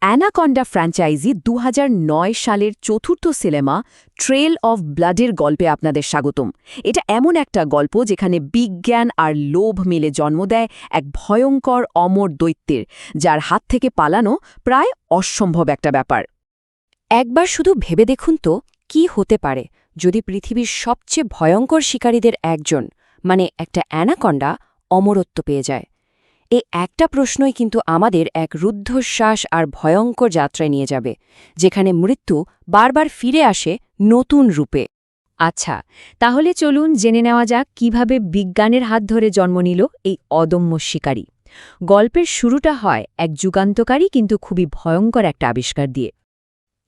Anaconda franchise ২০০৯ সালের চতুর্থ cinema trail of ব্লাডের গল্পে আপনাদের স্বাগতম। এটা এমন একটা গল্প যেখানে বিজ্ঞান আর লোভ মিলে জন্ম দেয় এক ভয়ঙ্কর অমর দৈত্যের, যার হাত থেকে পালানো প্রায় অসম্ভব একটা ব্যাপার। একবার শুধু ভেবে দেখুন তো কি হতে পারে যদি পৃথিবীর সবচেয়ে ভয়ঙ্কর শিকারীদের একজন, মানে একটা অ্যানাকন্ডা, অমরত্ব পেয়ে যায়। এই একটা প্রশ্নই কিন্তু আমাদের এক রুদ্ধশ্বাস আর ভয়ঙ্কর যাত্রায় নিয়ে যাবে, যেখানে মৃত্যু বারবার ফিরে আসে নতুন রূপে। আচ্ছা, তাহলে চলুন জেনে নেওয়া যাক কিভাবে বিজ্ঞানের হাত ধরে জন্ম নিল এই অদম্য শিকারী। গল্পের শুরুটা হয় এক যুগান্তকারী কিন্তু খুবই ভয়ঙ্কর একটা আবিষ্কার দিয়ে।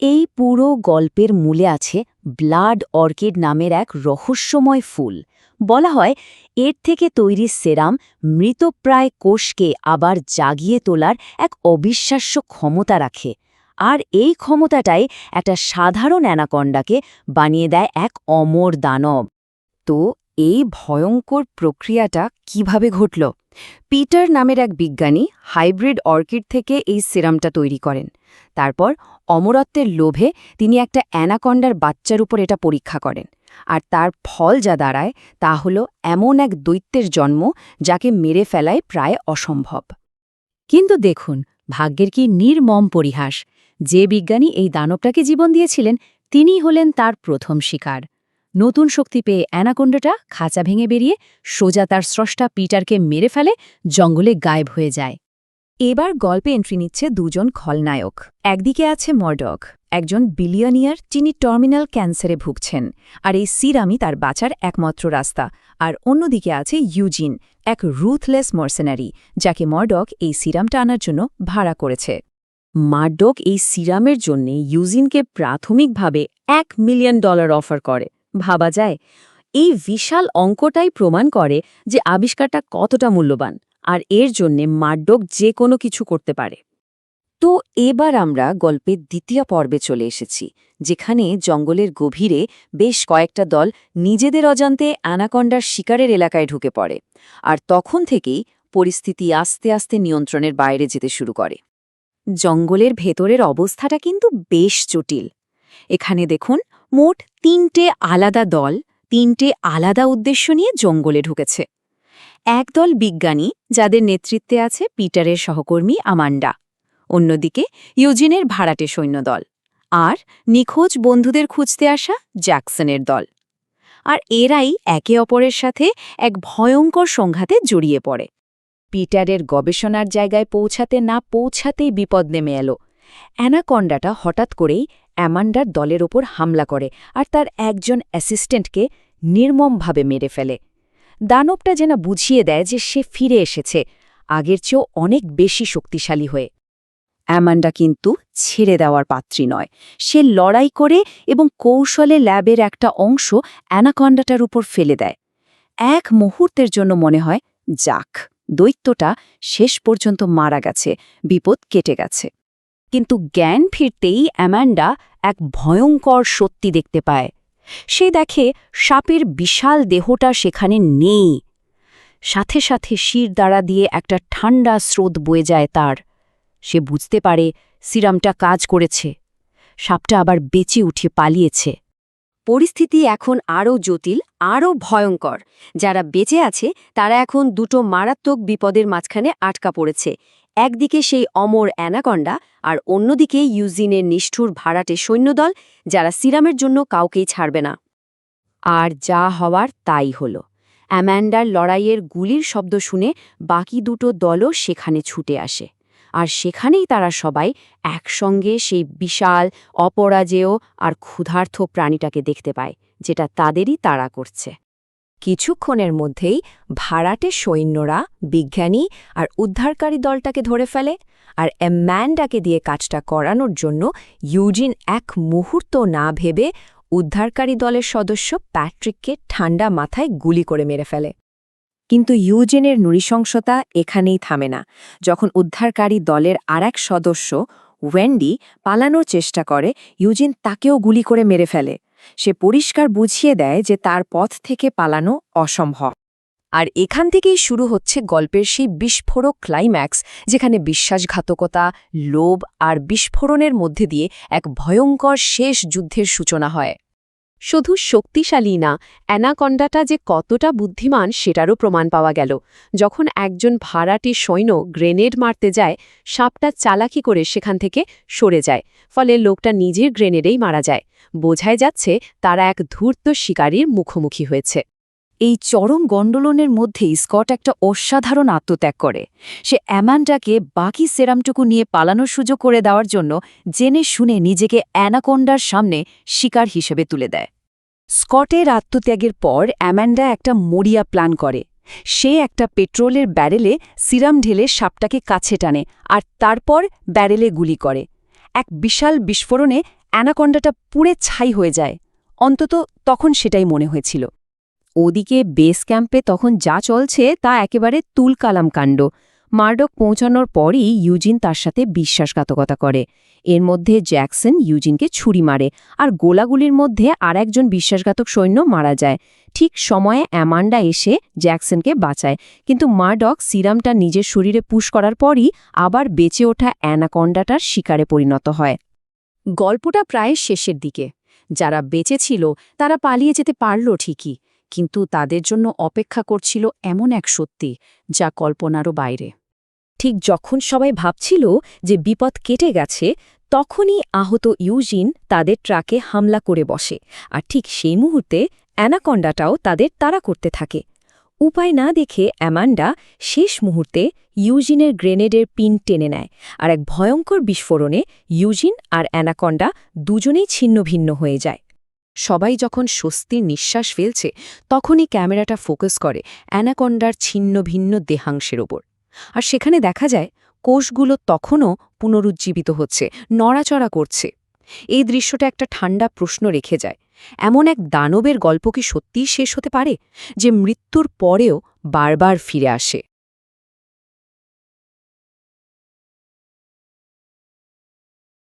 এই পুরো গল্পের মূলে আছে ব্লাড অর্কিড নামের এক রহস্যময় ফুল। বলা হয় এর থেকে তৈরি সেরাম মৃতপ্রায় কোষকে আবার জাগিয়ে তোলার এক অবিশ্বাস্য ক্ষমতা রাখে, আর এই ক্ষমতাটাই একটা সাধারণ অ্যানাকন্ডাকে বানিয়ে দেয় এক অমর দানব। তো এই ভয়ঙ্কর প্রক্রিয়াটা কিভাবে ঘটল? পিটার নামের এক বিজ্ঞানী হাইব্রিড অর্কিড থেকে এই সিরামটা তৈরি করেন। তারপর অমরত্বের লোভে তিনি একটা অ্যানাকন্ডার বাচ্চার উপর এটা পরীক্ষা করেন, আর তার ফল যা দাঁড়ায় তা হল এমন এক দৈত্যের জন্ম যাকে মেরে ফেলায় প্রায় অসম্ভব। কিন্তু দেখুন, ভাগ্যের কি নির্মম পরিহাস! যে বিজ্ঞানী এই দানবটাকে জীবন দিয়েছিলেন তিনিই হলেন তার প্রথম শিকার। নতুন শক্তি পেয়ে অ্যানাকন্ডাটা খাঁচা ভেঙে বেরিয়ে সোজা তার স্রষ্টা পিটারকে মেরে ফেলে, জঙ্গলে গায়েব হয়ে যায়। এবার গল্পে এন্ট্রি নিচ্ছে দুজন খলনায়ক। একদিকে আছে মর্ডক, একজন বিলিয়নিয়ার যিনি টার্মিনাল ক্যান্সারে ভুগছেন, আর এই সিরামই তার বাঁচার একমাত্র রাস্তা। আর অন্যদিকে আছে ইউজিন, এক রুথলেস মার্সেনারি, যাকে মর্ডক এই সিরামটা আনার জন্য ভাড়া করেছে। মার্ডক এই সিরামের জন্য ইউজিনকে প্রাথমিকভাবে $1 মিলিয়ন অফার করে। ভাবা যায়, এই বিশাল অঙ্কটাই প্রমাণ করে যে আবিষ্কারটা কতটা মূল্যবান, আর এর জন্যে মার্ডক যে কোনো কিছু করতে পারে। তো এবার আমরা গল্পের দ্বিতীয় পর্বে চলে এসেছি, যেখানে জঙ্গলের গভীরে বেশ কয়েকটা দল নিজেদের অজান্তে অ্যানাকন্ডার শিকারের এলাকায় ঢুকে পড়ে, আর তখন থেকেই পরিস্থিতি আস্তে আস্তে নিয়ন্ত্রণের বাইরে যেতে শুরু করে। জঙ্গলের ভেতরের অবস্থাটা কিন্তু বেশ জটিল। এখানে দেখুন, মোট 3টে আলাদা দল 3টে আলাদা উদ্দেশ্য নিয়ে জঙ্গলে ঢুকেছে। একদল বিজ্ঞানী, যাদের নেতৃত্বে আছে পিটারের সহকর্মী আমান্ডা, অন্যদিকে ইউজিনের ভাড়াটে সৈন্যদল, আর নিখোঁজ বন্ধুদের খুঁজতে আসা জ্যাকসনের দল। আর এরাই একে অপরের সাথে এক ভয়ঙ্কর সংঘাতে জড়িয়ে পড়ে। পিটারের গবেষণার জায়গায় পৌঁছাতে না পৌঁছাতেই বিপদ নেমে এলো। অ্যানাকন্ডাটা হঠাৎ করেই অ্যামান্ডার দলের ওপর হামলা করে আর তার একজন অ্যাসিস্ট্যান্টকে নির্মমভাবে মেরে ফেলে। দানবটা যেন বুঝিয়ে দেয় যে সে ফিরে এসেছে, আগের চেয়েও অনেক বেশি শক্তিশালী হয়ে। অ্যামান্ডা কিন্তু ছেড়ে দেওয়ার পাত্রী নয়। সে লড়াই করে এবং কৌশলে ল্যাবের একটা অংশ অ্যানাকন্ডাটার উপর ফেলে দেয়। এক মুহূর্তের জন্য মনে হয়, যাক, দৈত্যটা শেষ পর্যন্ত মারা গেছে, বিপদ কেটে গেছে। কিন্তু জ্ঞান ফিরতেই অ্যামান্ডা এক ভয়ঙ্কর সত্যি দেখতে পায়। সে দেখে সাপের বিশাল দেহটা সেখানে নেই। সাথে সাথে শিরদাঁড়া দিয়ে একটা ঠান্ডা স্রোত বয়ে যায় তার। সে বুঝতে পারে সিরামটা কাজ করেছে। সাপটা আবার বেঁচে উঠে পালিয়েছে। পরিস্থিতি এখন আরও জটিল, আরও ভয়ঙ্কর। যারা বেঁচে আছে তারা এখন দুটো মারাত্মক বিপদের মাঝখানে আটকা পড়েছে। একদিকে সেই অমর অ্যানাকন্ডা, আর অন্যদিকে ইউজিনের নিষ্ঠুর ভাড়াটে সৈন্যদল, যারা সিরামের জন্য কাউকেই ছাড়বে না। আর যা হওয়ার তাই হল। অ্যামান্ডার লড়াইয়ের গুলির শব্দ শুনে বাকি দুটো দলও সেখানে ছুটে আসে, আর সেখানেই তারা সবাই একসঙ্গে সেই বিশাল, অপরাজেয় আর ক্ষুধার্ত প্রাণীটাকে দেখতে পায়, যেটা তাদেরই তাড়া করছে। কিছুক্ষণের মধ্যেই ভাড়াটে সৈন্যরা বিজ্ঞানী আর উদ্ধারকারী দলটাকে ধরে ফেলে, আর অ্যামান্ডাকে দিয়ে কাজটা করানোর জন্য ইউজিন এক মুহূর্ত না ভেবে উদ্ধারকারী দলের সদস্য প্যাট্রিককে ঠান্ডা মাথায় গুলি করে মেরে ফেলে। কিন্তু ইউজিনের নৃশংসতা এখানেই থামে না। যখন উদ্ধারকারী দলের আরেক সদস্য ওয়েন্ডি পালানোর চেষ্টা করে, ইউজিন তাকেও গুলি করে মেরে ফেলে। সে পরিষ্কার বুঝিয়ে দেয় যে তার পথ থেকে পালানো অসম্ভব। আর এখান থেকেই শুরু হচ্ছে গল্পের সেই বিস্ফোরক ক্লাইম্যাক্স, যেখানে বিশ্বাসঘাতকতা, লোভ আর বিস্ফোরণের মধ্যে দিয়ে এক ভয়ঙ্কর শেষ যুদ্ধের সূচনা হয়। শুধু শক্তিশালী না, অ্যানাকন্ডাটা যে কতটা বুদ্ধিমান সেটারও প্রমাণ পাওয়া গেল। যখন একজন ভাড়াটে সৈন্য গ্রেনেড মারতে যায়, সাপটা চালাকি করে সেখান থেকে সরে যায়, ফলে লোকটা নিজের গ্রেনেডেই মারা যায়। বোঝাই যাচ্ছে তারা এক ধূর্ত শিকারীর মুখোমুখি হয়েছে। এই চরম গণ্ডলনের মধ্যেই স্কট একটা অসাধারণ আত্মত্যাগ করে। সে অ্যামান্ডাকে বাকি সেরামটুকু নিয়ে পালানোর সুযোগ করে দেওয়ার জন্য জেনে শুনে নিজেকে অ্যানাকোন্ডার সামনে শিকার হিসেবে তুলে দেয়। স্কটের আত্মত্যাগের পর অ্যামান্ডা একটা মরিয়া প্ল্যান করে। সে একটা পেট্রোলের ব্যারেলে সিরাম ঢেলে সাপটাকে কাছে টানে আর তারপর ব্যারেলে গুলি করে। এক বিশাল বিস্ফোরণে অ্যানাকন্ডাটা পুড়ে ছাই হয়ে যায়। অন্তত তখন সেটাই মনে হয়েছিল। ওদিকে বেস ক্যাম্পে তখন যা চলছে তা একেবারে তুলকালাম কাণ্ড। মার্ডক পৌঁছানোর পরই ইউজিন তার সাথে বিশ্বাসঘাতকতা করে। এর মধ্যে জ্যাকসন ইউজিনকে ছুরি মারে, আর গোলাগুলির মধ্যে আর একজন বিশ্বাসঘাতক সৈন্য মারা যায়। ঠিক সময়ে অ্যামান্ডা এসে জ্যাকসনকে বাঁচায়, কিন্তু মার্ডক সিরামটা নিজের শরীরে পুশ করার পরই আবার বেঁচে ওঠা অ্যানাকন্ডাটার শিকারে পরিণত হয়। গল্পটা প্রায় শেষের দিকে। যারা বেঁচে ছিল তারা পালিয়ে যেতে পারল ঠিকই, কিন্তু তাদের জন্য অপেক্ষা করছিল এমন এক সত্যি যা কল্পনারও বাইরে। ঠিক যখন সবাই ভাবছিল যে বিপদ কেটে গেছে, তখনই আহত ইউজিন তাদের ট্রাকে হামলা করে বসে, আর ঠিক সেই মুহূর্তে অ্যানাকন্ডাটাও তাদের তাড়া করতে থাকে। উপায় না দেখে অ্যামান্ডা শেষ মুহূর্তে ইউজিনের গ্রেনেডের পিন টেনে নেয়, আর এক ভয়ঙ্কর বিস্ফোরণে ইউজিন আর অ্যানাকন্ডা দুজনেই ছিন্নভিন্ন হয়ে যায়। সবাই যখন স্বস্তির নিঃশ্বাস ফেলছে, তখনই ক্যামেরাটা ফোকাস করে অ্যানাকন্ডার ছিন্নভিন্ন দেহাংশের ওপর। আর সেখানে দেখা যায় কোষগুলো তখনও পুনরুজ্জীবিত হচ্ছে, নড়াচড়া করছে। এই দৃশ্যটা একটা ঠান্ডা প্রশ্ন রেখে যায়। এমন এক দানবের গল্প কি সত্যিই শেষ হতে পারে, যে মৃত্যুর পরেও বারবার ফিরে আসে?